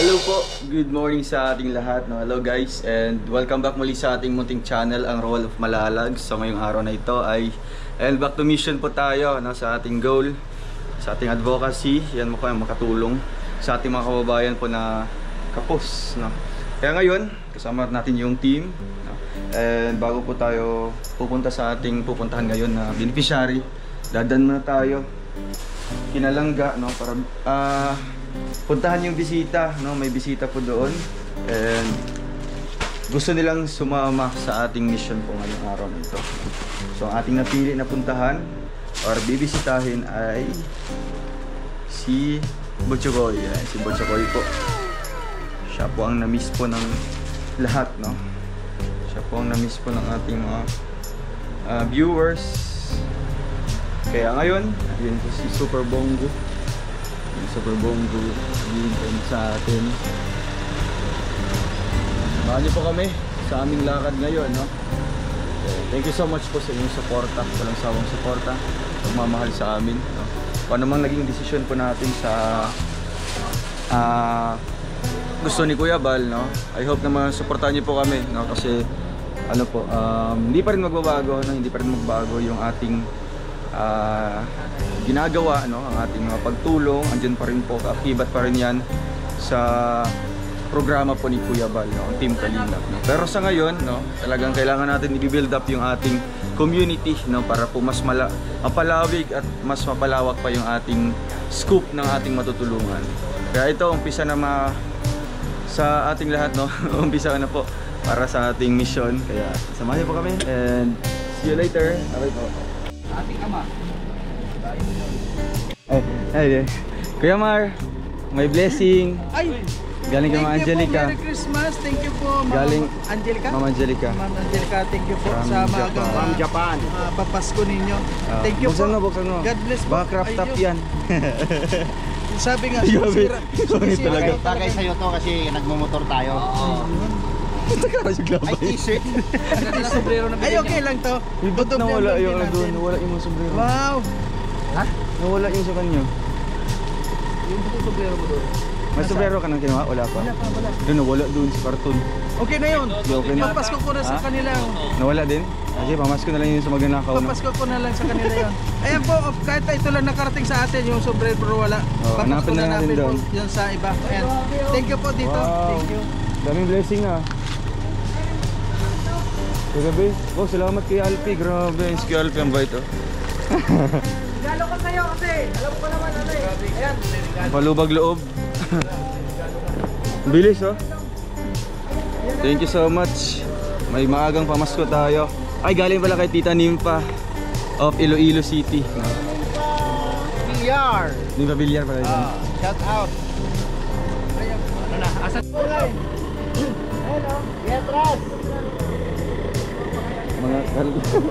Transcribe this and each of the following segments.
Hello po, good morning sa ating lahat. No? Hello guys, and welcome back muli sa ating munting channel, ang Roll of Malalag. So ngayong araw na ito ay back to mission po tayo, no? Sa ating goal, sa ating advocacy. Yan mo kayong makatulong sa ating mga kababayan po na kapos. No? Kaya ngayon, kasama natin yung team. No? And bago po tayo pupunta sa ating pupuntahan ngayon na beneficiary, dadan muna tayo Kinalangga, no? Para puntahan yung bisita, no? May bisita po doon and gusto nilang sumama sa ating mission po ngayong araw nito. So ang ating napili na puntahan or bibisitahin ay si Butchokoy. Si Butchokoy po, siya po ang na-miss po ng lahat, no? Siya po ang na-miss po ng ating mga viewers. Kaya ngayon, yun po si Super Bongo. Super Bongo yun sa atin. Samahan niyo po kami sa aming lakad ngayon, no? Thank you so much po sa inyong suporta, walang sawang suporta, pagmamahal sa amin, no? Kung ano mang naging desisyon po natin sa gusto ni Kuya Bal, no? I hope na masuportahan niyo po kami, no? Kasi ano po, hindi pa rin magbabago, no? Hindi pa rin magbago yung ating ginagawa, no? Ang ating mga pagtulong, andyan pa rin po, akibat pa rin yan sa programa po ni Kuya Bal, no? Ang Team Kalingap, no? Pero sa ngayon, no, talagang kailangan natin i-build up yung ating community, no? Para po mas mapalawig at mas mapalawak pa yung ating scoop ng ating matutulungan. Kaya ito, umpisa na sa ating lahat, no? Umpisa na po para sa ating mission. Kaya samahan niyo po kami and see you later. Okay po. Ating ama. Ay, Kuya Mar, may blessing. Ay, galing kay Mama Angelica. Merry Christmas. Thank you po, Mama Galing Angelica. Mama Angelica. Mama Angelica, thank you po From sa maagang Japan. Japan. Papasko ninyo. Thank you buksan po. Buksan mo. God bless po. Baka craft top yan. Sabi nga, sira. Talaga. Bagay sa'yo to kasi nagmumotor tayo. Ay, t-shirt. Ay, okay lang to. Ba't nawala yung doon? Nawala yung sombrero. Wow. Ha? Nawala yung sa kanyo. Yung sombrero mo doon. May sombrero ka nang kinuha? Wala pa? Wala. Doon, nawala doon sa karton. Okay na yun. Okay na. Papasko ko na sa kanila. Nawala din? Kasi pamasko na lang yun sa magnanakaw, no? Papasko ko na lang sa kanila yun. Ayan po, kahit ito lang nakarating sa atin yung sombrero pero wala. Hanapin na natin doon. Yan sa iba. Ayan. Thank you po dito. Wow. Thank you. Daming blessing na. Grabe. Oh, salamat kay Alpi. Grabe. Si Alpi ang bait, oh. Regalo ko sa'yo kasi alam ko naman ano eh. Ayan. Palubag loob. Bilis, oh. Thank you so much. May maagang pamasko tayo. Ay, galing pala kay Tita Nimpa of Iloilo City. PR. Nimpa Villar pala yun. Shout out. Ano na? Asan? Hello. Pietras. Mga So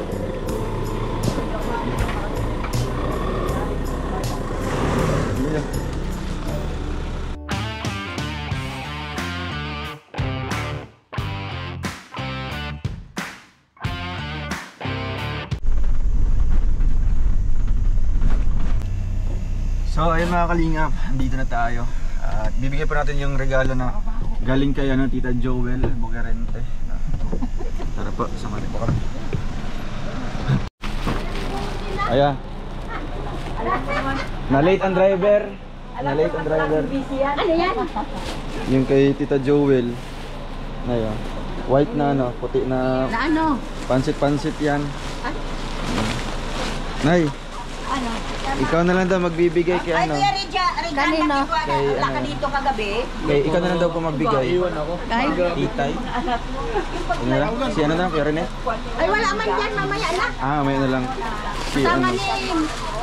ayun mga kalingap, dito na tayo. At bibigyan pa natin yung regalo na galing kay Tita Joel Boquerente. Tara po, samahan po kami. Ayan. Na-late ang driver. Na-late ang driver. Ano yan? Yung kay Tita Joel. Ayan. White na ano, puti na Na ano? pansit-pansit yan. Ay, Nay, ano? ikaw na lang daw magbibigay kay Ay, ano. Kuya Regia, Kay Regina, wala ka ano? dito kagabi. Kay ikaw na lang daw po magbigay. Kay? Itay. Ano na lang? Si ano na lang, Kuya Rene? Ay, wala man dyan, mamaya na. May na lang. Si Kasama ano. ni...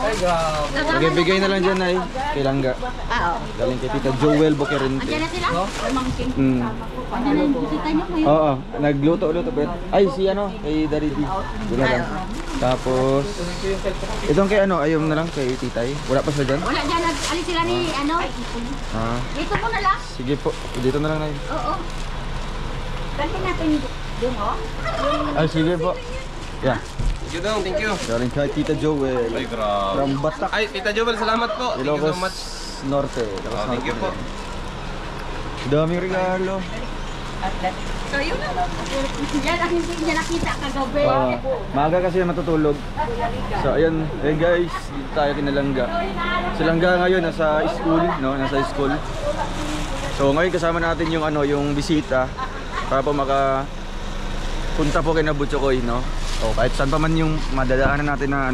Okay, bigay na lang dyan ay kay Langga. Oo. Galing kay Tita Joel Boquerente. Andiyan na sila? Mangking. Andiyan na yung bisita niyo ngayon. Oo, nagluto-luto pa. Ay, si ano, kay Daddy D. Wala lang. Tapos, itong kay ano, ayaw na lang kay Titay. Wala pa sila dyan? Wala dyan, alis sila ni ano. Dito mo na lang. Sige po, dito na lang na yun. Oo. Dalhin natin yung Ay, sige po. Yeah. Thank you dong, thank you. Galing kay Tita Joel. Ay, grabe. From Batak. Ay, Tita Jovel, salamat po. Thank you so Ilocos much. Norte. Thank you po. Daming regalo. So yun na. Yan ang hindi niya nakita kagabi. Maaga kasi matutulog. So ayun, guys, dito tayo kinalangga. Si Langga ngayon nasa school, no? Nasa school. So ngayon kasama natin yung yung bisita para po punta po kay Butchokoy, no? O kahit saan pa man yung madadaanan natin na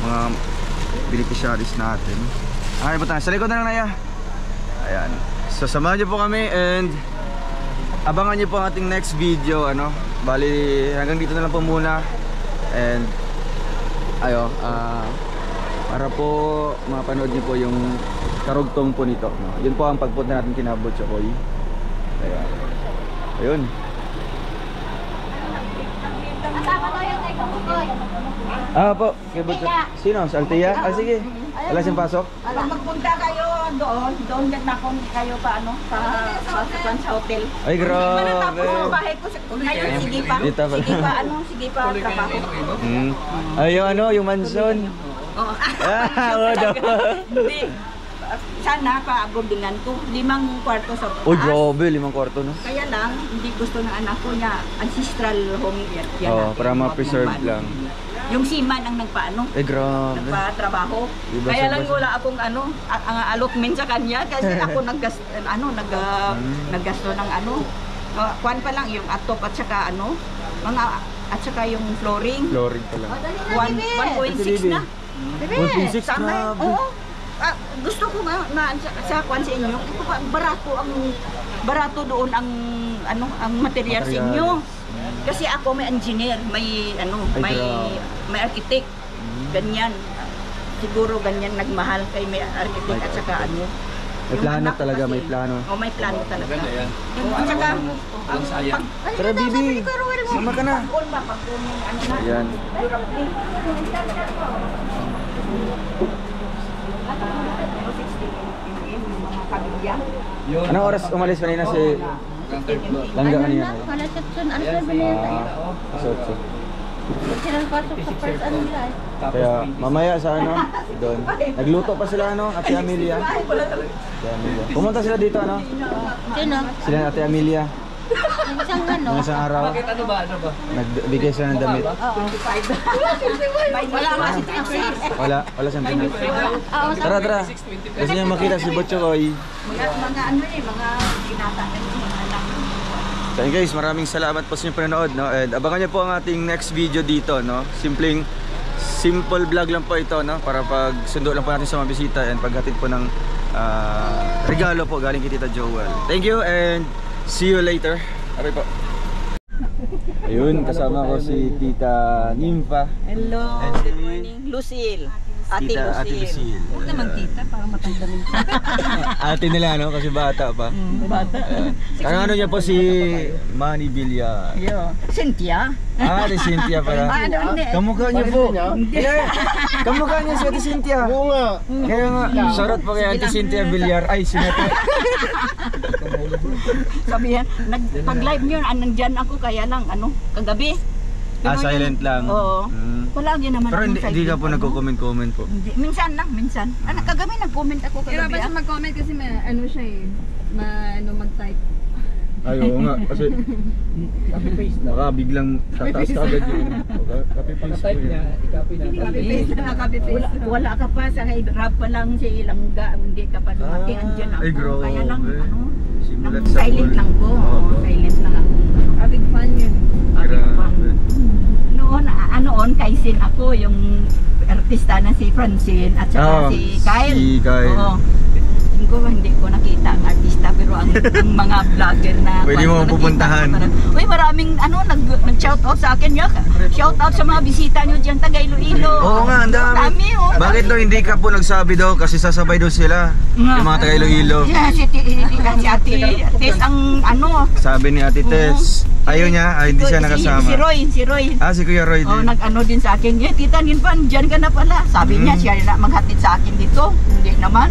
mga beneficiaries natin. Ay, buta, sa likod na lang na ya. Ayan. So samahan niyo po kami and abangan niyo po ang ating next video, Bali hanggang dito na lang po muna. And para po mapanood niyo po yung karugtong po nito, no? Yun po ang pagpunta natin kina Butchokoy. Ayan. Ayun. Po, kay Butchokoy. Sino? Sa Altea? Sige. Wala siyang pasok? Alam, magpunta kayo doon nagmakon kayo pa sa hotel. Ay, grabe. Tapos ang bahay ko ngayon, sige pa. Dito pala. Sige pa trabaho. Ay, yung mansion. Oo. Hindi. Sana paabordingan ko 5 kwarto sa taas. Uy, grabe, 5 kwarto, no? Kaya lang, hindi gusto ng anak ko niya ancestral home yan. Para ma-preserve lang. Yung seaman ang nagpaano. Grabe. Nagpatrabaho. Diba, Kaya lang wala akong ang allotment sa kanya kasi ako naggasto ng kwan pa lang yung atop at saka at saka yung flooring. Flooring pa lang. 1.6 na. 1.6, grabe. Oo. Gusto ko na sa kwan sa inyo. Ito pa barato doon ang material sa inyo. Kasi ako may engineer, may architect. Ganyan. Siguro ganyan nagmahal kay may architect at saka May plano talaga, may plano. may plano talaga. At saka Tara, Bibi. Sama ka na. Ayan. Anong oras umalis kanina si Langga kanina? Wala section. Ano sabi niya? Sotso. Sila pasok sa first nila. Kaya mamaya sa doon. Nagluto pa sila Ate Amelia. Ate Amelia. Pumunta sila dito Sino? Sila Ate Amelia. Isang Nung isang araw. Bakit ano ba? Nagbigay sila ng damit. wala nga si Trixie. Wala siyang damit. Tara. Gusto niya makita si Butchokoy. Mga ginata ng mga anak. So guys, maraming salamat po sa inyong panonood, no? And abangan niyo po ang ating next video dito, no? Simple vlog lang po ito, no? Para pag sundo lang po natin sa mga bisita and paghatid po ng regalo po galing kay Tita Joel. Thank you and see you later. Bye po. Ayun, kasama ko si Tita Nympha. Hello, And good morning. Lucille. Ate Lucille. Huwag naman tita, para matanda rin. Ate nila, kasi bata pa. Bata. Karang niya po si Manny Villar. Yo. Cynthia. Ate Cynthia pala. Hindi. Kamukha niyo po. Kamukha niya si Ate Cynthia. Oo nga. Kaya nga, shoutout po kay Ate Cynthia Villar. Ay, sinata. Sabihan, pag-live nyo, nandyan ako, kaya lang, kagabi. Silent lang. Oo. Palagi naman Pero akong hindi ka po silent. nagko-comment po. Hindi. Minsan lang, minsan. Kagabi nag-comment ako Kaya kagabi. ba siya mag-comment kasi may siya mag-type. Ay, oo nga. Kasi Copy-paste na. baka biglang tataas ka agad yung copy-paste po yun. i-copy na. Copy-paste na, copy-paste. Wala ka pa sa hirap pa lang si Ilangga, hindi ka pa dumating, andyan ako. Ay, grabe. Kaya lang, Simulat sa silent pool. lang po. Oo. Silent lang ako. Big fan yun. Grabe. Noon, Kaisin ako, yung artista na si Francine at saka si Kyle. Si Kyle. Oo. Hindi ko nakita ang artista pero ang mga vlogger na Pwede mo nakita ko pupuntahan. parang, uy, maraming nag-shout out sa akin. Shout out sa mga bisita nyo dyan, taga Iloilo. Oo nga, ang dami. Bakit daw hindi ka po nagsabi daw? Kasi sasabay daw sila. Yung mga taga Iloilo. Yeah, si Ate Tess ang Sabi ni Ate Tess. Ayaw niya, hindi siya nakasama. Si Roy. Si Kuya Roy Oh, din. nag-ano din sa akin. Tita Ninpan, dyan ka na pala. Sabi niya, siya na maghatid sa akin dito. Hindi naman.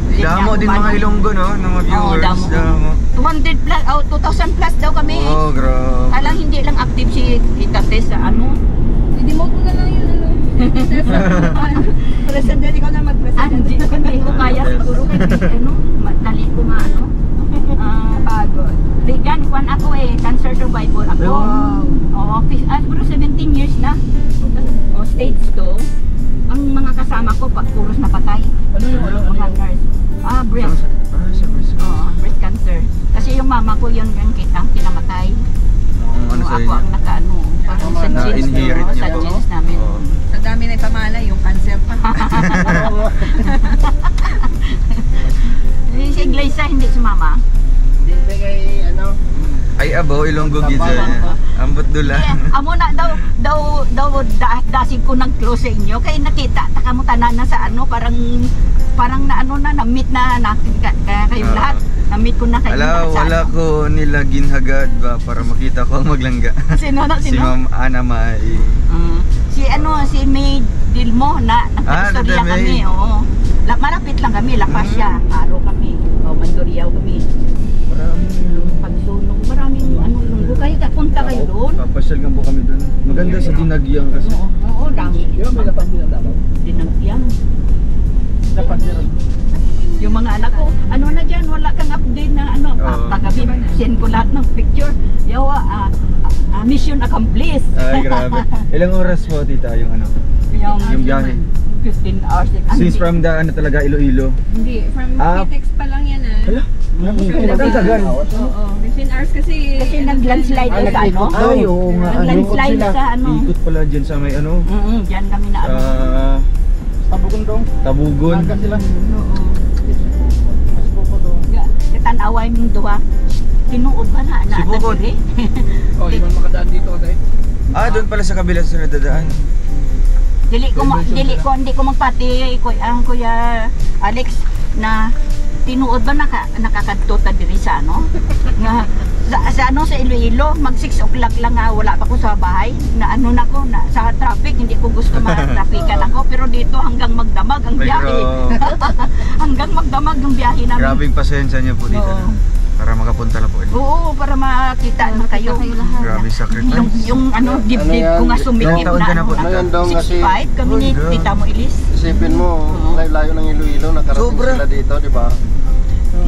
Hindi Damo niya din umano. mga Ilonggo, no? Ng mga viewers. damo. 200 plus, 2,000 plus daw kami. Oh, grabe. Alang hindi lang active si Tita Tess sa I-demote mo na lang yun, President, ikaw na mag-president. Hindi ko kaya siguro. Kasi dali ko Kwan ako cancer survivor ako. Oo, pero 17 years na. Stage 2. Ang mga kasama ko, puros napatay. Ano yung Mga nurse. Breast. Breast cancer. Kasi yung mama ko yun kinamatay. Ano sa Ako inyo? ang nakaano, parang sa genes, Na-inherit niyo sa po. genes namin. Oo. Sa dami na ipamala, yung cancer pa. Si Iglesia hindi sumama. Hindi kay ano? Ay abo, Ilonggo gidya niya. Ambot dula. Amo na dasig ko ng close sa inyo kay nakita taka mo tanan na sa ano parang na ano na meet na kayo lahat. Na-meet ko na kayo lahat sa Wala ano. ko nila ginhagad ba para makita ko ang maglangga. Sino? Si Ma'am Ana May. Si May Dilmo na nagkastorya May. kami, oo. Malapit lang kami, lapas siya, Aro kami, Mandurriao kami. Pagsunog, maraming lunggo. Kayo punta kayo doon? Papasyal nga po kami doon. Maganda sa Dinagyang kasi. Oo, dami. Yung may lapag din ang dapat. Dinagyang. Lapag din ang Yung mga anak ko, ano na dyan, wala kang update na ano, paggabi, send ko lahat ng picture. Yawa, mission accomplished. Ay, grabe. Ilang oras po, tita, yung ano? Yung biyahe? 15 hours. Since from the, ano talaga, Iloilo? Hindi, from Ah. Pitex pa lang yan Hala? Tagal. Oo, 15 hours kasi... Kasi nag-landslide sa ano? Ay, oo nga. Nag-landslide sa ano? Ikot pala dyan sa may ano? Diyan kami na ano. Tabugon dong. Tabugon. Naga sila. Oo. Mas po doon. Katanaway mong duha. Tinuod ba na? Si Bukod. Diri? Oh, di man makadaan dito kasi. Doon pala sa kabila sa nadadaan. Hindi ko magpati ang Kuya Alex na tinuod ba nakakadto ta diri sa ano? Sa ano sa Iloilo, mag 6 o'clock lang wala pa ko sa bahay. Na ano na ko na sa traffic hindi ko gusto ma-traffican ako pero dito hanggang magdamag ang biyahe. Hanggang magdamag yung biyahe namin. Grabing pasensya niyo po dito. Oo. No? Para makapunta lang po. Oo, para makita na kayo. Grabing sacrifice. Yung ano dibdib ko nga sumikip Ilang taon ka na po dito? Ngayon daw kasi 65 kami ni Oh, God. Tita mo Ilis. isipin mo, layo-layo ng Iloilo, nakarating Sobra. sila dito, di ba?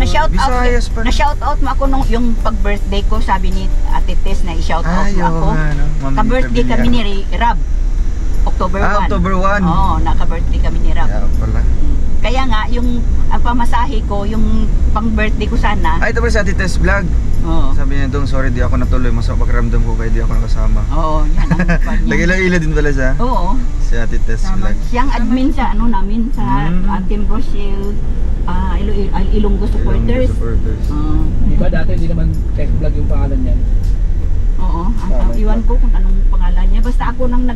Visayas pa. Na-shout out mo ako nung yung pag-birthday ko, sabi ni Ate Tess na i-shout out mo ako. Ma'am Ka-birthday Villa. kami ni Rab. October 1. October 1. Oo, naka-birthday kami ni Rab. Kaya pala. Kaya nga, yung pamasahe ko, yung pang-birthday ko sana. Ito pala sa Ate Tess Vlog. Oo. Sabi niya dong, sorry di ako natuloy. Masama pakiramdam ko kaya di ako nakasama. Oo, yan ang pan niya. Nag-ilo-ilo din pala siya. Oo. Si Ate Tess Vlog. Siyang admin sa ano namin, sa Team Rochelle, Ilonggo Supporters. Supporters. Di ba dati hindi naman tech vlog yung pangalan niyan? Oo, iwan ko kung anong pangalan niya. Basta ako nang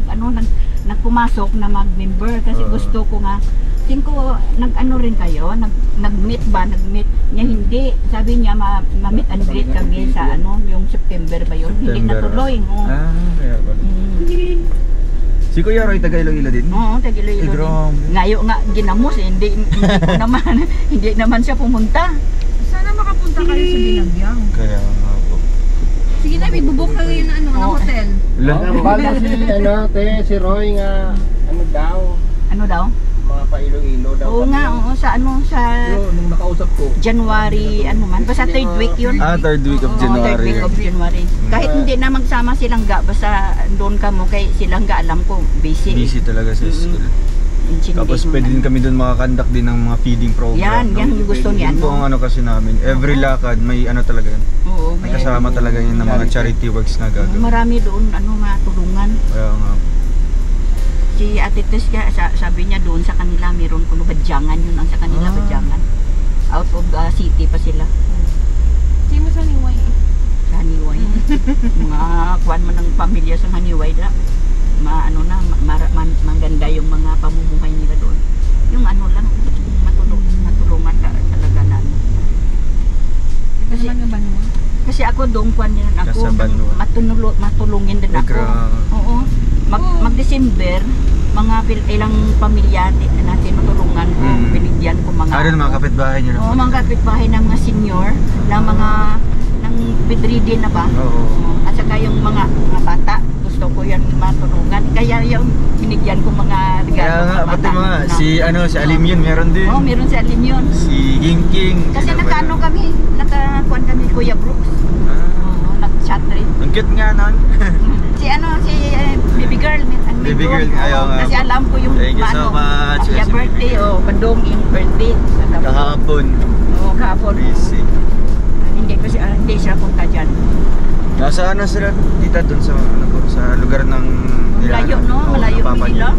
nagpumasok na mag-member kasi gusto ko nga. Tingin ko, nag-ano rin kayo, nag-meet ba? Nag-meet niya hindi. Sabi niya, ma-meet and greet kami sa ano, yung September ba yun? Hindi natuloy. Oo. Kaya pala. Si Kuya Roy, taga Iloilo din? Oo, Tagiloilo. grabe. Ngayon nga, ginamos hindi ko naman, hindi naman siya pumunta. Sana makapunta kayo sa Dinagyang. Kaya nga po. Sige na, may bubuk kayo na ano, ng hotel. Bala si Roy nga, ano daw, Ano daw? mga pa-Iloilo daw. Oo nga, oo, sa ano, sa Pero nung nakausap ko, January, ano man, basta third week yun. Third week of Oo, third week January. of January. Kahit hindi na magsama silang ga, basta doon ka mo, kay silang ga, alam ko, busy. Busy talaga sa school. Intindi Tapos mo pwede na. din kami doon makakandak din ng mga feeding program. Yan, yan yung gusto niya, Yun po ang no? ano kasi namin. Every lakad may ano talaga yun. Oo, May kasama talaga yun ng mga charity works na gagawin. marami doon, ano, matulungan. Kaya nga. Si Ate Tess, sabi niya doon sa kanila, meron kuno badyangan yun, ang sa kanila badyangan. Out of the city pa sila. Sige mo sa Niway. Sa Haniway. Mga kuwan man ng pamilya sa Haniway na ano na maganda yung mga pamumuhay nila doon. Yung ano lang matulungan ka talaga na. Kasi naman nga ba mo? Kasi ako doon kuwan yan ako Nasa Banwa. matulungin din Ay, ako. grabe. Oo. Mag-December, mga ilang pamilya na tinutulungan ko, binigyan ko mga Mga kapitbahay niyo Oo, lang. mga kapitbahay ng mga senior, ng mga bedridden na ba? Oo. At saka yung mga bata, gusto ko yan matulungan. Kaya yung binigyan ko mga regalo. Kaya nga, mga pati bata mga, na- si Alim yun, meron din. Oo, meron si Alim yun. Si King. Kasi nakaano kami, nakakuan kami Kuya Brooks. Oo, nag-chat rin. Ang cute nga nun. Si baby girl, ang may Baby dog. girl, ayaw Oo, nga kasi po. alam ko yung Thank you so much. Siya Yes, birthday, baby girl. Bandong yung birthday. Kahapon. Oo, kahapon. Busy. Hindi siya punta dyan. Nasa ano sila, tita, dun sa, sa lugar ng Malayo, no? Oo, Malayo sa Papa nila. niya.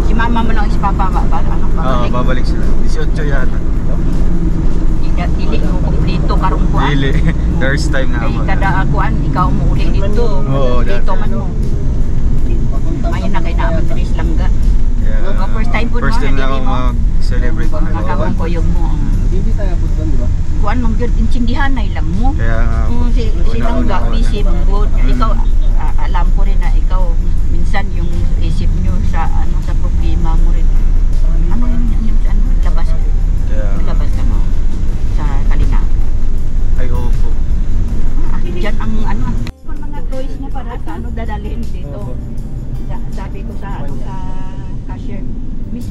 Si mama mo lang, si papa ba? Ano Oo, babalik? babalik sila. 18 yata. Dili mo kumplito karong kuan. Dili. First time na Kay ako. kada kuan, ikaw mo uli dito. Oo, Dito dati. man mo. Ayun na kay naabot Tris Langga. Yeah. Oh, first time po, no? First time na ako Nadiri mo. mag-celebrate na Nakawang ko yung mo. Hindi tayo abot doon, di ba? Kuan mong gyud intindihan na ilang mo. Kaya nga po. Si Langga busy mong good. Ikaw alam ko rin na ikaw minsan yung isip nyo sa sa problema mo rin. Ano yung labas? Kaya, Labas ka mo sa Kalinga. I hope po. Diyan ang mga toys niya para sa dadalhin dito. Sabi ko sa sa cashier, Miss,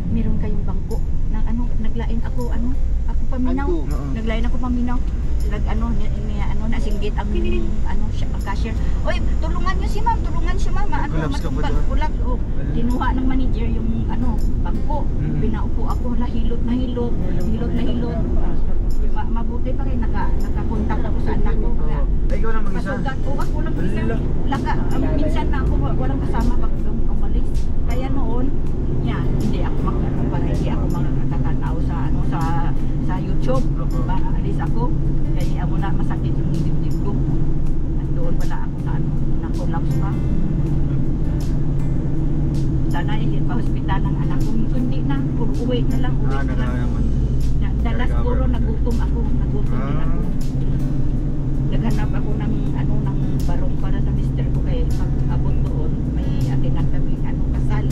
meron kayong bangko na naglain ako paminaw. Naglain ako paminaw. Nasinggit ang cashier. Oy, tulungan niyo si ma'am, Collapse ka po doon. Kulap. Dinuha ng manager yung bangko. Pinaupo ako, hilot na hilot. Mabuti pa rin nakakontak ako sa anak ko. Kaya Ay, ikaw lang mag-isa. pasugat ko, ako lang isa. Minsan na ako walang kasama pag umalis. Kaya noon, hindi ako makakatanaw sa YouTube. Alis ako. Kaya ako na masakit yung dibdib ko. At doon wala ako na collapse pa. Sana hindi pa hospital ang anak ko. Kundi na, uwi na lang. Dalas puro nagutom din ako. Naghanap ako ng barong para sa mister ko kaya pag abot doon may atinan kami kasal.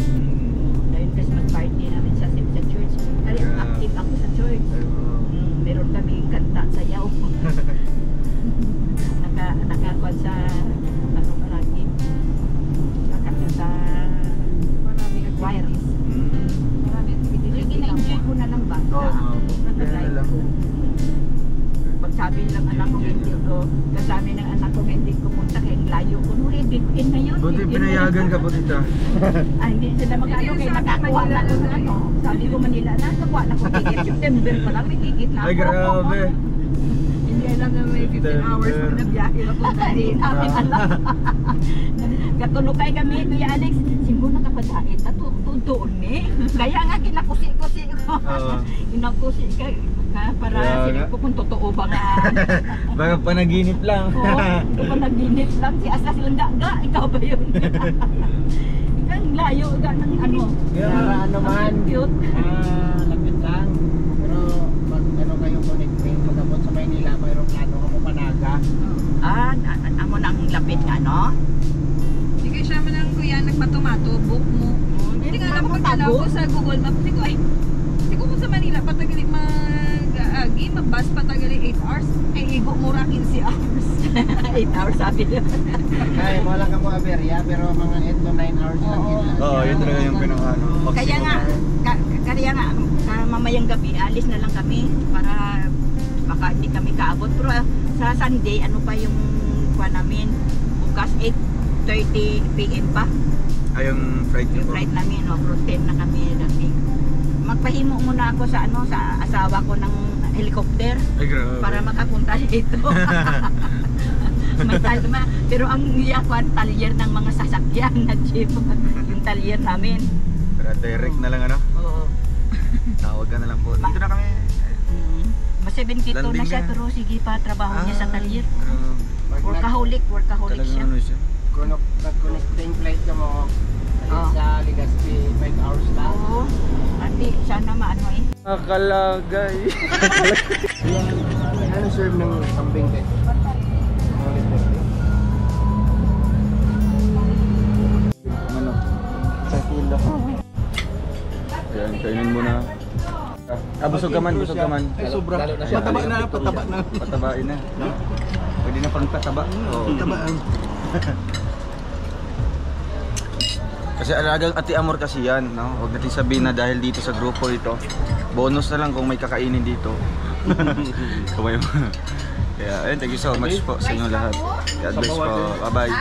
Dahil Christmas party namin sa church. Kaya active ako sa church. Meron kami kanta sayaw. Nakakuan sa palagi. Nakakanta sa choir. Gina-enjoy ko na lang ba? Pagsabi ng anak ko hindi ko, kasabi ng anak ko hindi ko punta kaya layo ko. Bigin na yun. Buti pinayagan ka po, tita. Hindi sila magkano kaya nakakuha na ko ng Sabi ko Manila, nakakuha na ko ticket. September pa lang may ticket na ako. Ay, grabe. Hindi alam na may 15 hours na nabiyahe ako Hindi namin alam. Katulukay kami, Kuya Alex. Siguro nakapadait na doon Kaya nga kinakusi-kusi ko. Kinakusi ka para sila ko kung totoo ba nga. Baka panaginip lang. Oo, ito panaginip lang. Si Aslas lang ga, ikaw ba yun? Ang layo ga ng Para man, cute. lapit lang. Pero pag kayo connecting, pag-abot sa Maynila, mayroong plano ka mo panaga. Amo nang lapit nga, no? Hindi kayo siya man ang kuya nagpatomato, book mo. Hindi nga alam ko pagkalaw ko sa Google Maps. Hindi ko sa Manila, patagali mag-agi, mag-bus patagali 8 hours. Ay, igo mura 15 hours. 8 hours sabi nila. Ay, wala ka mo aberya, pero mga 8 to 9 hours lang yun. Oo, yun talaga yung pinakano. Kaya nga, mamayang gabi, alis na lang kami para baka hindi kami kaabot. Pero sa Sunday, ano pa yung kuha namin? Bukas 8:30 PM pa. Ay, yung flight niyo Yung po. flight namin, routine na kami dati. Magpahimo muna ako sa sa asawa ko ng helicopter Ay, grabe. para makapunta dito. May talma. Pero ang yakwan, talyer ng mga sasakyan na jeep. Yung talyer namin. Pero direct na lang Oo. Tawag ka na lang po. Dito na kami. Mas 72 na Landing siya na. pero sige pa trabaho niya sa talyer. Grabe. Workaholic Talagang siya. ano siya. Kung nag-connecting flight ka mo, Oo. sa Legazpi, 5 hours lang. Oo. Ate, sana maano eh. Nakalagay. Ano serve ng kambing din? Ano? Sa kilo. Ayan, kainin mo na. Busog ka man, busog ka man. Ay, sobra. Lalo na siya. Pataba na, pataba na. Patabain na. No? Pwede na pang pataba. Oo. Patabaan. Kasi alagang Ate Amor kasi yan, no? Huwag natin sabihin na dahil dito sa grupo ito. Bonus na lang kung may kakainin dito. Kung may... Kaya, ayun, thank you so much po sa inyo lahat. God bless po. Bye-bye.